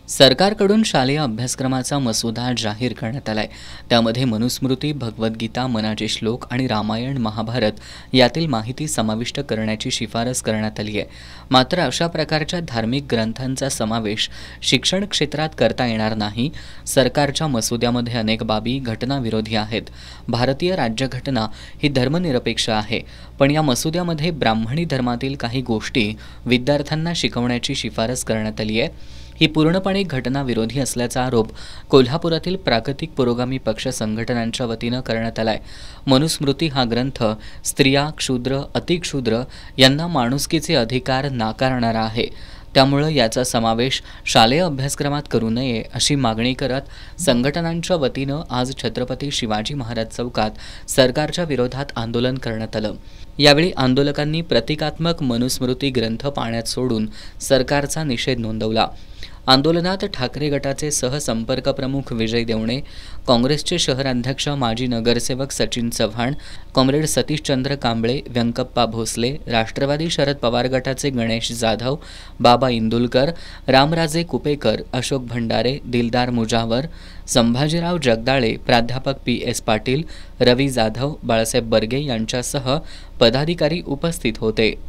सरकारकडून शालेय अभ्यासक्रमाचा मसुदा जाहीर करण्यात आलाय। त्यामध्ये मनुस्मृती, भगवद्गीता, मनाचे श्लोक आणि रामायण, महाभारत यातील माहिती समाविष्ट करण्याची शिफारस करण्यात आली आहे। मात्र अशा प्रकारच्या धार्मिक ग्रंथांचा समावेश शिक्षण क्षेत्रात करता येणार नाही। सरकारच्या मसुद्यामध्ये अनेक बाबी घटनाविरोधी आहेत। भारतीय राज्यघटना ही धर्मनिरपेक्ष आहे, पण या मसुद्यामध्ये ब्राह्मणी धर्मातील काही गोष्टी विद्यार्थ्यांना शिकवण्याची शिफारस करण्यात आली आहे। ही पूर्णपणे घटनाविरोधी असल्याचा आरोप कोल्हापुरातील प्राकृतिक पुरोगामी पक्ष संघटनांच्या वतीनं करण्यात आलाय। मनुस्मृती हा ग्रंथ स्त्रिया, क्षुद्र, अतिक्षुद्र यांना माणुसकीचे अधिकार नाकारणारा आहे। त्यामुळे याचा समावेश शालेय अभ्यासक्रमात करू नये अशी मागणी करत संघटनांच्या वतीनं आज छत्रपती शिवाजी महाराज चौकात सरकारच्या विरोधात आंदोलन करण्यात आलं। यावेळी आंदोलकांनी प्रतिकात्मक मनुस्मृती ग्रंथ पाण्यात सोडून सरकारचा निषेध नोंदवला। आंदोलनात ठाकरे गटाचे सहसंपर्क प्रमुख विजय देवणे, काँग्रेसचे शहराध्यक्ष माजी नगरसेवक सचिन चव्हाण, कॉम्रेड सतीशचंद्र कांबळे, व्यंकप्पा भोसले, राष्ट्रवादी शरद पवार गटाचे गणेश जाधव, बाबा इंदुलकर, रामराजे कुपेकर, अशोक भंडारे, दिलदार मुजावर, संभाजीराव जगदाळे, प्राध्यापक PS पाटील, रवी जाधव, बाळासाहेब बर्गे यांच्यासह पदाधिकारी उपस्थित होते।